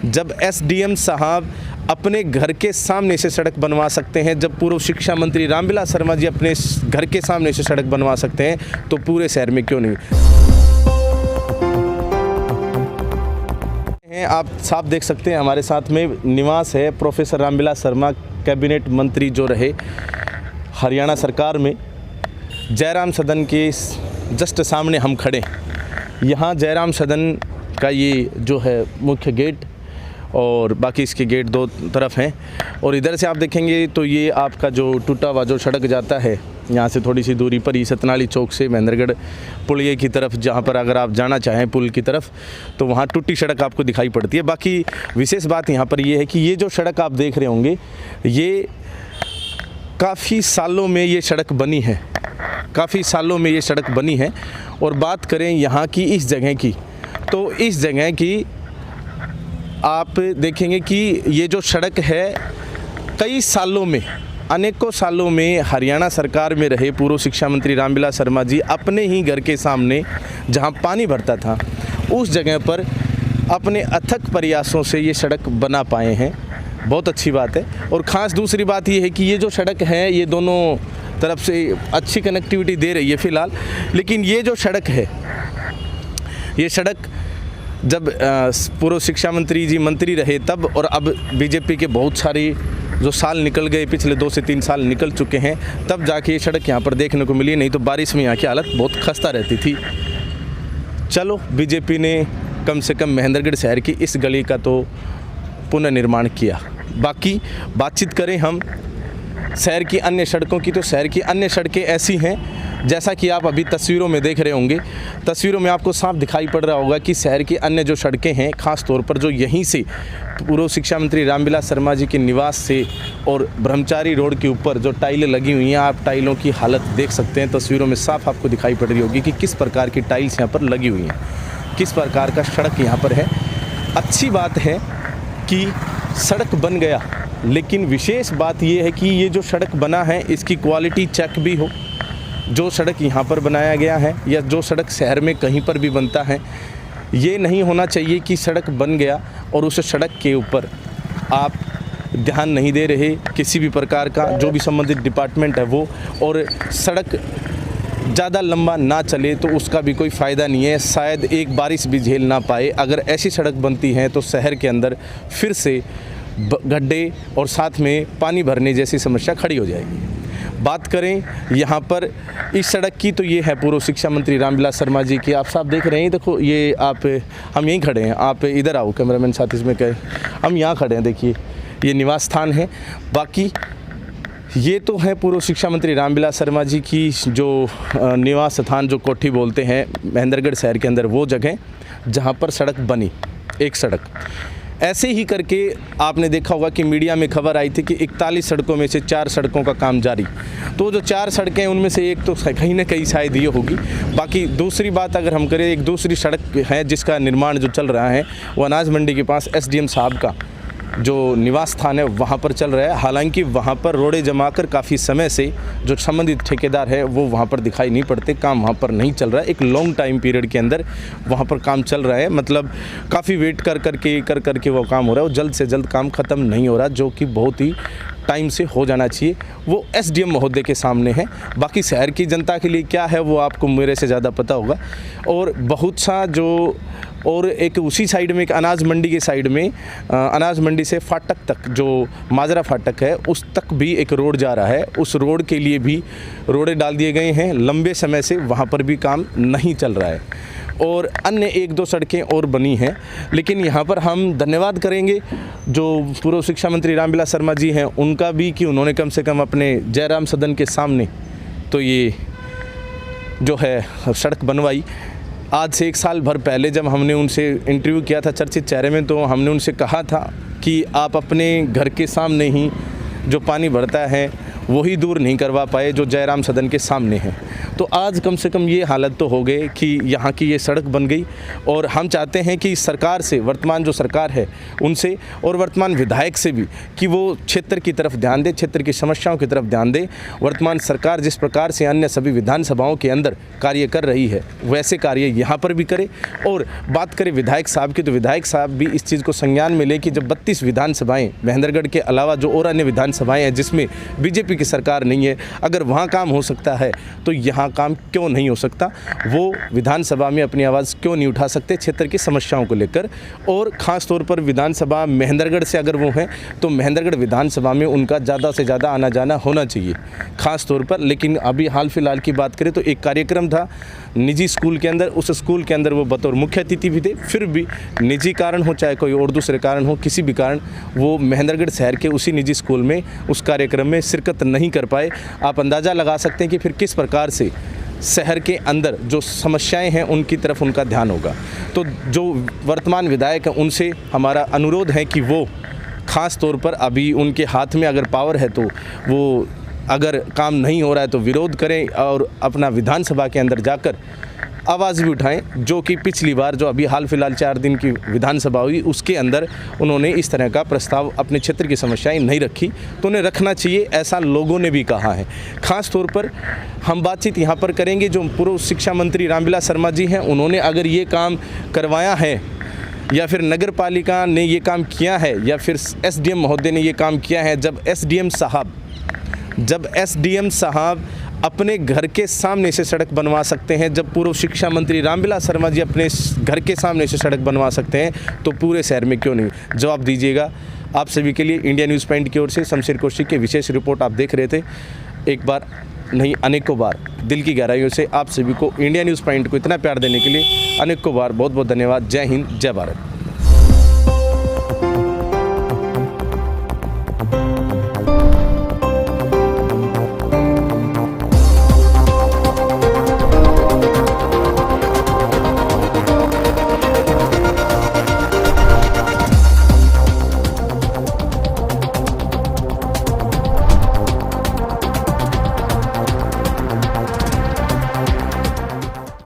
जब एसडीएम साहब अपने घर के सामने से सड़क बनवा सकते हैं, जब पूर्व शिक्षा मंत्री रामविलास शर्मा जी अपने घर के सामने से सड़क बनवा सकते हैं, तो पूरे शहर में क्यों नहीं। आप साफ देख सकते हैं हमारे साथ में निवास है प्रोफेसर रामविलास शर्मा, कैबिनेट मंत्री जो रहे हरियाणा सरकार में। जयराम सदन के जस्ट सामने हम खड़े, यहाँ जयराम सदन का ये जो है मुख्य गेट और बाकी इसके गेट दो तरफ हैं। और इधर से आप देखेंगे तो ये आपका जो टूटा हुआ जो सड़क जाता है यहाँ से थोड़ी सी दूरी पर ही सतनाली चौक से महेंद्रगढ़ पुलिये की तरफ, जहाँ पर अगर आप जाना चाहें पुल की तरफ तो वहाँ टूटी सड़क आपको दिखाई पड़ती है। बाकी विशेष बात यहाँ पर ये है कि ये जो सड़क आप देख रहे होंगे ये काफ़ी सालों में ये सड़क बनी है, काफ़ी सालों में ये सड़क बनी है। और बात करें यहाँ की इस जगह की, तो इस जगह की आप देखेंगे कि ये जो सड़क है कई सालों में, अनेकों सालों में हरियाणा सरकार में रहे पूर्व शिक्षा मंत्री रामविलास शर्मा जी अपने ही घर के सामने जहां पानी भरता था उस जगह पर अपने अथक प्रयासों से ये सड़क बना पाए हैं। बहुत अच्छी बात है। और ख़ास दूसरी बात ये है कि ये जो सड़क है ये दोनों तरफ से अच्छी कनेक्टिविटी दे रही है फ़िलहाल, लेकिन ये जो सड़क है, ये सड़क जब पूर्व शिक्षा मंत्री जी मंत्री रहे तब, और अब बीजेपी के बहुत सारे जो साल निकल गए, पिछले 2 से 3 साल निकल चुके हैं, तब जाके ये सड़क यहाँ पर देखने को मिली। नहीं तो बारिश में यहाँ की हालत बहुत खस्ता रहती थी। चलो, बीजेपी ने कम से कम महेंद्रगढ़ शहर की इस गली का तो पुनर्निर्माण किया। बाकी बातचीत करें हम शहर की अन्य सड़कों की, तो शहर की अन्य सड़कें ऐसी हैं जैसा कि आप अभी तस्वीरों में देख रहे होंगे। तस्वीरों में आपको साफ दिखाई पड़ रहा होगा कि शहर की अन्य जो सड़कें हैं, ख़ास तौर पर जो यहीं से पूर्व शिक्षा मंत्री रामविलास शर्मा जी के निवास से और ब्रह्मचारी रोड के ऊपर जो टाइलें लगी हुई हैं, आप टाइलों की हालत देख सकते हैं। तस्वीरों में साफ आपको दिखाई पड़ रही होगी कि किस प्रकार की टाइल्स यहाँ पर लगी हुई हैं, किस प्रकार का सड़क यहाँ पर है। अच्छी बात है कि सड़क बन गया, लेकिन विशेष बात यह है कि ये जो सड़क बना है इसकी क्वालिटी चेक भी हो। जो सड़क यहाँ पर बनाया गया है या जो सड़क शहर में कहीं पर भी बनता है, ये नहीं होना चाहिए कि सड़क बन गया और उस सड़क के ऊपर आप ध्यान नहीं दे रहे किसी भी प्रकार का, जो भी संबंधित डिपार्टमेंट है वो, और सड़क ज़्यादा लंबा ना चले तो उसका भी कोई फ़ायदा नहीं है। शायद एक बारिश भी झेल ना पाए। अगर ऐसी सड़क बनती है तो शहर के अंदर फिर से गड्ढे और साथ में पानी भरने जैसी समस्या खड़ी हो जाएगी। बात करें यहाँ पर इस सड़क की, तो ये है पूर्व शिक्षा मंत्री रामविलास शर्मा जी की। आप साफ देख रहे हैं, देखो ये हम यहीं खड़े हैं, आप इधर आओ कैमरामैन साथ, इसमें कहे हम यहाँ खड़े हैं, देखिए ये निवास स्थान है। बाकी ये तो है पूर्व शिक्षा मंत्री रामविलास शर्मा जी की जो निवास स्थान, जो कोठी बोलते हैं महेंद्रगढ़ शहर के अंदर, वो जगह जहाँ पर सड़क बनी, एक सड़क। ऐसे ही करके आपने देखा होगा कि मीडिया में खबर आई थी कि 41 सड़कों में से 4 सड़कों का काम जारी। तो जो 4 सड़कें हैं उनमें से एक तो कहीं ना कहीं शायद ये होगी। बाकी दूसरी बात अगर हम करें, एक दूसरी सड़क है जिसका निर्माण जो चल रहा है वो अनाज मंडी के पास एसडीएम साहब का जो निवास स्थान है वहाँ पर चल रहा है। हालांकि वहाँ पर रोड़े जमा कर काफ़ी समय से जो संबंधित ठेकेदार है वो वहाँ पर दिखाई नहीं पड़ते, काम वहाँ पर नहीं चल रहा है। एक लॉन्ग टाइम पीरियड के अंदर वहाँ पर काम चल रहा है, मतलब काफ़ी वेट कर करके वो काम हो रहा है। वो जल्द से जल्द काम ख़त्म नहीं हो रहा, जो कि बहुत ही टाइम से हो जाना चाहिए। वो एसडीएम महोदय के सामने है। बाकी शहर की जनता के लिए क्या है वो आपको मेरे से ज़्यादा पता होगा। और बहुत सा जो, और एक उसी साइड में, एक अनाज मंडी के साइड में, अनाज मंडी से फाटक तक जो माजरा फाटक है उस तक भी एक रोड जा रहा है। उस रोड के लिए भी रोड़े डाल दिए गए हैं। लंबे समय से वहाँ पर भी काम नहीं चल रहा है। और अन्य 1-2 सड़कें और बनी हैं। लेकिन यहाँ पर हम धन्यवाद करेंगे जो पूर्व शिक्षा मंत्री रामविलास शर्मा जी हैं उनका भी, कि उन्होंने कम से कम अपने जयराम सदन के सामने तो ये जो है सड़क बनवाई। आज से 1 साल भर पहले जब हमने उनसे इंटरव्यू किया था चर्चित चेहरे में, तो हमने उनसे कहा था कि आप अपने घर के सामने ही जो पानी भरता है वही दूर नहीं करवा पाए जो जयराम सदन के सामने है। तो आज कम से कम ये हालत तो हो गए कि यहाँ की ये सड़क बन गई और हम चाहते हैं कि सरकार से, वर्तमान जो सरकार है उनसे और वर्तमान विधायक से भी कि वो क्षेत्र की तरफ ध्यान दे, क्षेत्र की समस्याओं की तरफ ध्यान दे। वर्तमान सरकार जिस प्रकार से अन्य सभी विधानसभाओं के अंदर कार्य कर रही है वैसे कार्य यहाँ पर भी करे। और बात करें विधायक साहब की, तो विधायक साहब भी इस चीज़ को संज्ञान में लें कि जब 32 विधानसभाएँ महेंद्रगढ़ के अलावा जो और अन्य विधानसभाएँ हैं जिसमें बीजेपी की सरकार नहीं है, अगर वहाँ काम हो सकता है तो यहाँ काम क्यों नहीं हो सकता। वो विधानसभा में अपनी आवाज़ क्यों नहीं उठा सकते क्षेत्र की समस्याओं को लेकर। और ख़ास तौर पर विधानसभा महेंद्रगढ़ से अगर वो हैं तो महेंद्रगढ़ विधानसभा में उनका ज़्यादा से ज़्यादा आना जाना होना चाहिए ख़ास तौर पर। लेकिन अभी हाल फिलहाल की बात करें तो एक कार्यक्रम था निजी स्कूल के अंदर, उस स्कूल के अंदर वो बतौर मुख्य अतिथि भी थे, फिर भी निजी कारण हो चाहे कोई और दूसरे कारण हो, किसी भी कारण वो महेंद्रगढ़ शहर के उसी निजी स्कूल में उस कार्यक्रम में शिरकत नहीं कर पाए। आप अंदाज़ा लगा सकते हैं कि फिर किस प्रकार से शहर के अंदर जो समस्याएं हैं उनकी तरफ उनका ध्यान होगा। तो जो वर्तमान विधायक हैं उनसे हमारा अनुरोध है कि वो ख़ास तौर पर अभी उनके हाथ में अगर पावर है तो वो अगर काम नहीं हो रहा है तो विरोध करें और अपना विधानसभा के अंदर जाकर आवाज़ भी उठाएं, जो कि पिछली बार जो अभी हाल फिलहाल 4 दिन की विधानसभा हुई उसके अंदर उन्होंने इस तरह का प्रस्ताव अपने क्षेत्र की समस्याएं नहीं रखी, तो उन्हें रखना चाहिए, ऐसा लोगों ने भी कहा है। ख़ास तौर पर हम बातचीत यहाँ पर करेंगे जो पूर्व शिक्षा मंत्री रामविलास शर्मा जी हैं, उन्होंने अगर ये काम करवाया है या फिर नगर पालिका ने ये काम किया है या फिर SDM महोदय ने ये काम किया है। जब SDM साहब अपने घर के सामने से सड़क बनवा सकते हैं, जब पूर्व शिक्षा मंत्री रामविलास शर्मा जी अपने घर के सामने से सड़क बनवा सकते हैं, तो पूरे शहर में क्यों नहीं। जवाब दीजिएगा। आप सभी के लिए इंडिया न्यूज़ पॉइंट की ओर से शमशेर कौशिक की विशेष रिपोर्ट आप देख रहे थे। एक बार नहीं अनेकों बार दिल की गहराइयों से आप सभी को इंडिया न्यूज़ पॉइंट को इतना प्यार देने के लिए अनेकों बार बहुत बहुत धन्यवाद। जय हिंद, जय भारत।